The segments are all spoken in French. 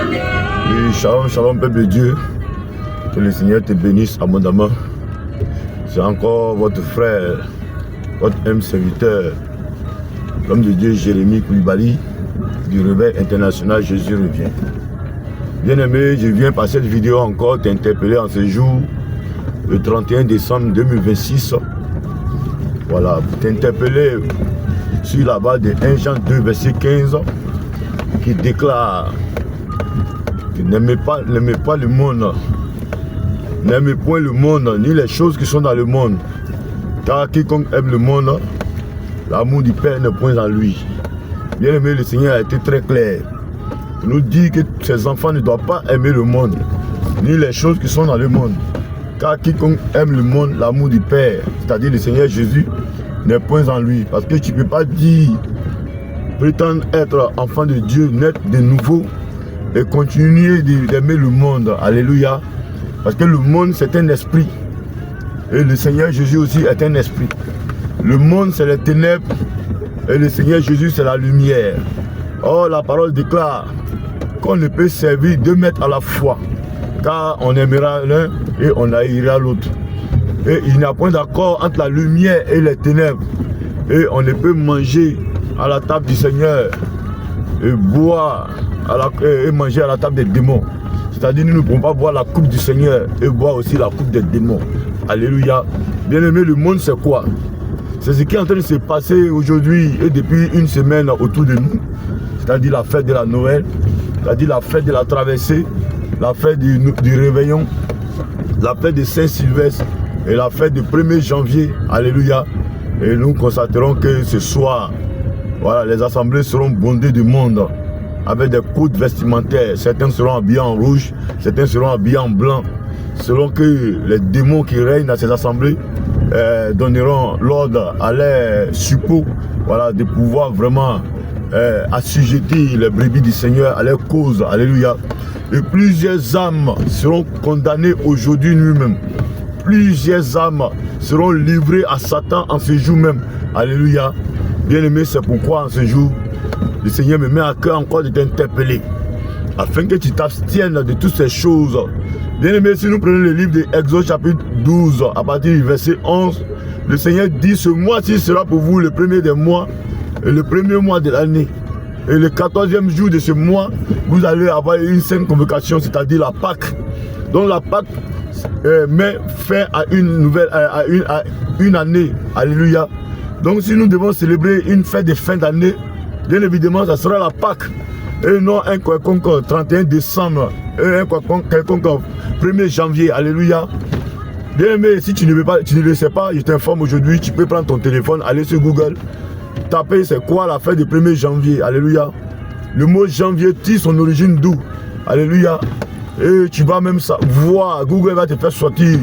Oui, shalom, shalom, peuple de Dieu. Que le Seigneur te bénisse abondamment. C'est encore votre frère, votre âme serviteur, l'homme de Dieu Jérémie Koulibaly, du Réveil International Jésus revient. Bien-aimé, je viens par cette vidéo encore t'interpeller en ce jour, le 31 décembre 2026. Voilà, t'interpeller sur la base de 1 Jean 2, verset 15, qui déclare: n'aimez pas le monde, n'aimez point le monde, ni les choses qui sont dans le monde. Car quiconque aime le monde, l'amour du Père n'est point en lui. Bien aimé, le Seigneur a été très clair. Il nous dit que ses enfants ne doivent pas aimer le monde, ni les choses qui sont dans le monde. Car quiconque aime le monde, l'amour du Père, c'est-à-dire le Seigneur Jésus, n'est point en lui. Parce que tu ne peux pas dire, prétendre être enfant de Dieu, naître de nouveau, et continuer d'aimer le monde. Alléluia. Parce que le monde, c'est un esprit. Et le Seigneur Jésus aussi est un esprit. Le monde, c'est les ténèbres. Et le Seigneur Jésus, c'est la lumière. Or, la parole déclare qu'on ne peut servir deux maîtres à la fois. Car on aimera l'un et on haïra l'autre. Et il n'y a point d'accord entre la lumière et les ténèbres. Et on ne peut manger à la table du Seigneur et boire et manger à la table des démons. C'est-à-dire, nous ne pouvons pas boire la coupe du Seigneur et boire aussi la coupe des démons. Alléluia. Bien-aimé, le monde, c'est quoi? C'est ce qui est en train de se passer aujourd'hui et depuis une semaine autour de nous. C'est-à-dire la fête de la Noël, c'est-à-dire la fête de la traversée, la fête du réveillon, la fête de Saint-Sylvestre et la fête du 1er janvier. Alléluia. Et nous constaterons que ce soir, voilà, les assemblées seront bondées de monde, avec des codes vestimentaires. Certains seront habillés en rouge, certains seront habillés en blanc, selon que les démons qui règnent dans ces assemblées donneront l'ordre à leurs suppôts, voilà, de pouvoir vraiment assujettir les brebis du Seigneur à leur cause. Alléluia. Et plusieurs âmes seront condamnées aujourd'hui lui-même. Plusieurs âmes seront livrées à Satan en ce jour même. Alléluia. Bien-aimé, c'est pourquoi en ce jour, le Seigneur me met à cœur encore de t'interpeller, afin que tu t'abstiennes de toutes ces choses. Bien-aimé, si nous prenons le livre de Exode chapitre 12, à partir du verset 11, le Seigneur dit: ce mois-ci sera pour vous le premier des mois, et le premier mois de l'année. Et le 14e jour de ce mois, vous allez avoir une sainte convocation, c'est-à-dire la Pâque. Donc la Pâque met fin à une année. Alléluia. Donc si nous devons célébrer une fête de fin d'année, bien évidemment, ça sera la Pâque. Et non un quelconque 31 décembre, et un quelconque 1er janvier. Alléluia. Bien aimé, si tu ne le sais pas, je t'informe aujourd'hui, tu peux prendre ton téléphone, aller sur Google, taper c'est quoi la fête du 1er janvier. Alléluia. Le mot janvier tire son origine d'où? Alléluia. Et tu vas même voir, Google va te faire sortir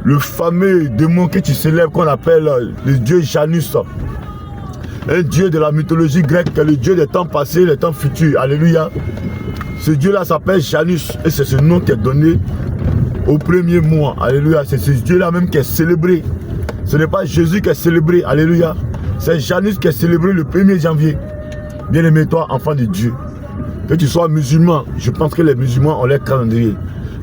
le fameux démon que tu célèbres, qu'on appelle le dieu Janus. Un dieu de la mythologie grecque, le dieu des temps passés, des temps futurs. Alléluia. Ce dieu-là s'appelle Janus. Et c'est ce nom qui est donné au premier mois. Alléluia. C'est ce dieu-là même qui est célébré. Ce n'est pas Jésus qui est célébré. Alléluia. C'est Janus qui est célébré le 1er janvier. Bien-aimé, toi, enfant de Dieu. Que tu sois musulman, je pense que les musulmans ont leur calendrier.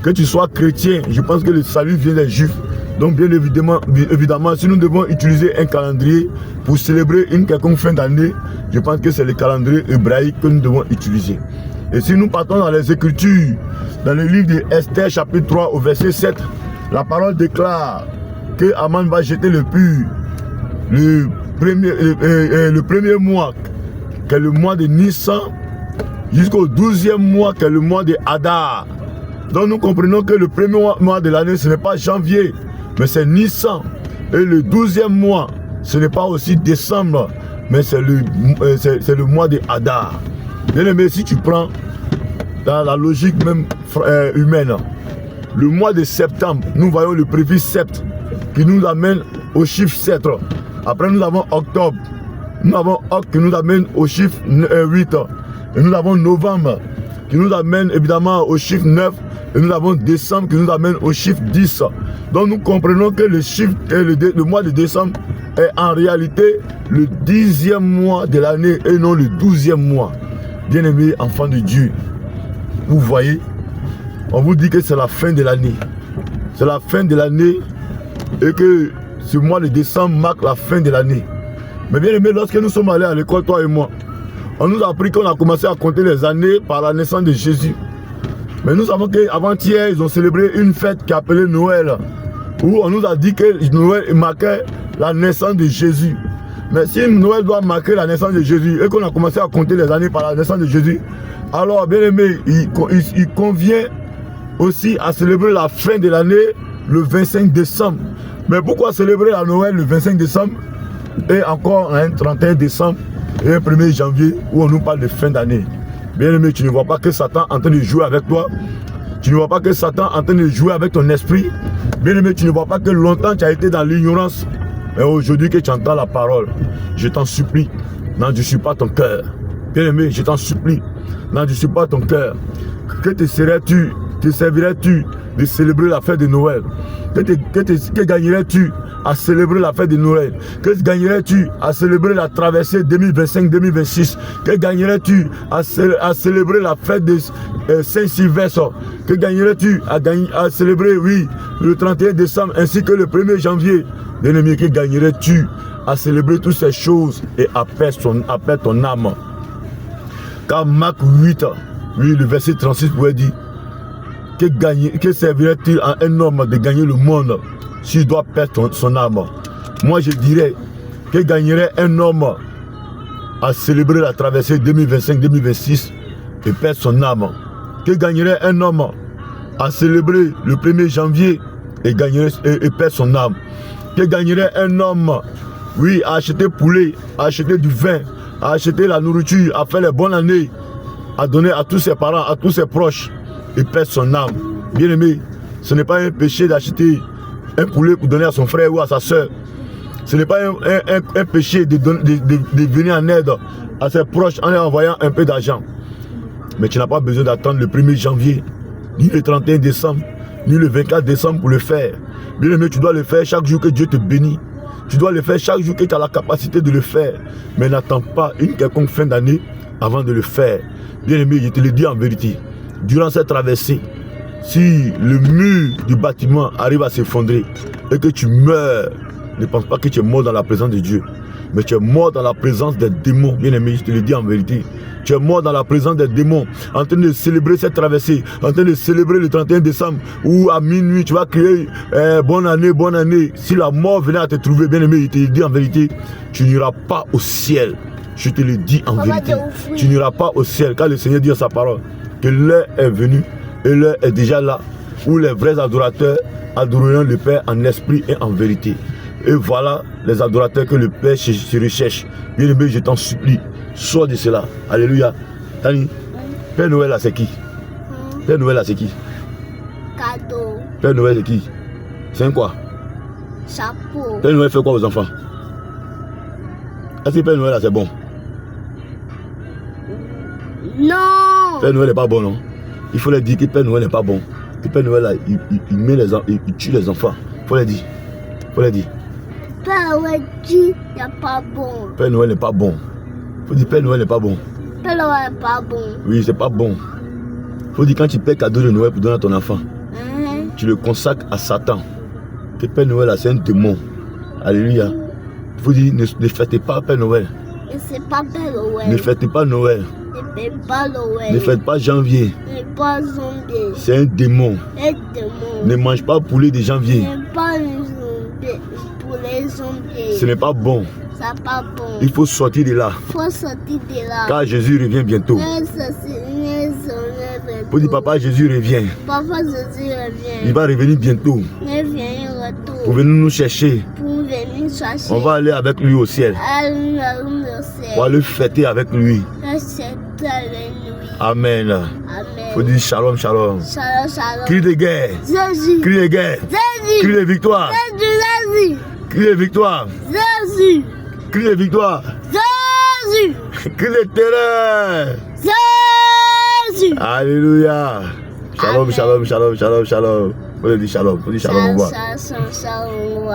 Que tu sois chrétien, je pense que le salut vient des juifs. Donc bien évidemment, si nous devons utiliser un calendrier pour célébrer une quelconque fin d'année, je pense que c'est le calendrier hébraïque que nous devons utiliser. Et si nous partons dans les Écritures, dans le livre de Esther chapitre 3 au verset 7, la parole déclare que Aman va jeter le pur le premier mois, qui est le mois de Nissan, jusqu'au 12e mois, qui est le mois de Hadar. Donc nous comprenons que le premier mois de l'année, ce n'est pas janvier, mais c'est Nissan. Et le 12e mois, ce n'est pas aussi décembre, mais c'est le mois de Hadar. Bien aimé, si tu prends dans la logique même humaine, le mois de septembre, nous voyons le préfixe sept qui nous amène au chiffre 7. Après nous avons octobre, nous avons octobre qui nous amène au chiffre 8. Et nous avons novembre qui nous amène évidemment au chiffre 9. Et nous avons décembre qui nous amène au chiffre 10. Donc nous comprenons que le chiffre, le mois de décembre est en réalité le 10e mois de l'année et non le 12e mois. Bien-aimés enfants de Dieu, vous voyez, on vous dit que c'est la fin de l'année. C'est la fin de l'année et que ce mois de décembre marque la fin de l'année. Mais bien aimé, lorsque nous sommes allés à l'école, toi et moi, on nous a appris qu'on a commencé à compter les années par la naissance de Jésus. Mais nous savons qu'avant-hier, ils ont célébré une fête qui est appelée Noël, où on nous a dit que Noël marquait la naissance de Jésus. Mais si Noël doit marquer la naissance de Jésus et qu'on a commencé à compter les années par la naissance de Jésus, alors bien aimé, il convient aussi à célébrer la fin de l'année le 25 décembre. Mais pourquoi célébrer la Noël le 25 décembre et encore un 31 décembre et un 1er janvier où on nous parle de fin d'année? Bien aimé, tu ne vois pas que Satan est en train de jouer avec toi. Tu ne vois pas que Satan est en train de jouer avec ton esprit. Bien aimé, tu ne vois pas que longtemps tu as été dans l'ignorance. Mais aujourd'hui que tu entends la parole, je t'en supplie, n'endurcis pas ton cœur. Bien aimé, je t'en supplie, n'endurcis pas ton cœur. Que te servirais-tu de célébrer la fête de Noël? Que gagnerais-tu à célébrer la fête de Noël? Que gagnerais-tu à célébrer la traversée 2025-2026? Que gagnerais-tu à célébrer la fête de Saint-Sylvestre? Que gagnerais-tu à célébrer, oui, le 31 décembre ainsi que le 1er janvier? Bien-aimé, que gagnerais-tu à célébrer toutes ces choses et appelle ton âme? Car Marc 8, oui, le verset 36 pourrait dire: que servirait-il à un homme de gagner le monde s'il doit perdre son âme? Moi je dirais, que gagnerait un homme à célébrer la traversée 2025-2026 et perdre son âme? Que gagnerait un homme à célébrer le 1er janvier et perdre son âme? Que gagnerait un homme, oui, à acheter poulet, à acheter du vin, à acheter la nourriture, à faire les bonnes années, à donner à tous ses parents, à tous ses proches, et perdre son âme? Bien aimé, ce n'est pas un péché d'acheter un poulet pour donner à son frère ou à sa soeur. Ce n'est pas un péché de venir en aide à ses proches en leur envoyant un peu d'argent. Mais tu n'as pas besoin d'attendre le 1er janvier, ni le 31 décembre, ni le 24 décembre pour le faire. Bien aimé, tu dois le faire chaque jour que Dieu te bénit. Tu dois le faire chaque jour que tu as la capacité de le faire. Mais n'attends pas une quelconque fin d'année avant de le faire. Bien aimé, je te le dis en vérité. Durant cette traversée, si le mur du bâtiment arrive à s'effondrer et que tu meurs, ne pense pas que tu es mort dans la présence de Dieu. Mais tu es mort dans la présence des démons. Bien aimé, je te le dis en vérité. Tu es mort dans la présence des démons, en train de célébrer cette traversée, en train de célébrer le 31 décembre, où à minuit tu vas crier bonne année, bonne année. Si la mort venait à te trouver, bien aimé, je te le dis en vérité, tu n'iras pas au ciel. Je te le dis en vérité, tu n'iras pas au ciel, car le Seigneur dit à sa parole que l'heure est venue et l'heure est déjà là, où les vrais adorateurs adoreront le Père en esprit et en vérité. Et voilà les adorateurs que le Père se recherche. Bien aimé, je t'en supplie, sors de cela. Alléluia. Tani, Père Noël là c'est qui? Père Noël là c'est qui? Cadeau. Père Noël c'est qui? C'est un quoi? Chapeau. Père Noël fait quoi aux enfants? Est-ce que Père Noël là c'est bon? Non. Père Noël n'est pas bon, non? Il faut leur dire que Père Noël n'est pas bon. Que Père Noël là, il tue les enfants. Il faut leur dire. Il faut leur dire. Père Noël dit n'est pas bon. Père Noël n'est pas bon. Il faut dire Père Noël n'est pas bon. Père Noël n'est pas bon. Oui, c'est pas bon. Il faut dire quand tu paies cadeau de Noël pour donner à ton enfant, tu le consacres à Satan. Que Père Noël là, c'est un démon. Alléluia. Il faut dire ne fêtez pas Père Noël. Et c'est pas Père Noël. Ne fêtez pas Noël. Ne faites pas Noël. Ne faites pas janvier. Ne pas zombie. C'est un démon. Un démon. Ne mange pas poulet de janvier. Ne pas un zombie pour les zombies. Ce n'est pas bon. C'est pas bon. Il faut sortir de là. Il faut sortir de là. Car Jésus revient bientôt. Faut dire papa Jésus revient. Papa Jésus revient. Il va revenir bientôt. Il vient retour. Pour venir nous chercher. Pour venir chercher. On va aller avec lui au ciel. On va le fêter avec lui. Amen. Amen. Faut dire shalom, shalom. Shalom, shalom. Cri de guerre. Jésus. Cri de guerre. Jésus. Cri de victoire. Jésus. Cri de victoire. Jésus. Cri de victoire. Jésus. Cri de terreur. Jésus. Alléluia. Shalom, Amen. shalom, shalom, shalom, shalom. Faut dire shalom. Faut dire shalom. Au revoir. Shalom, shalom.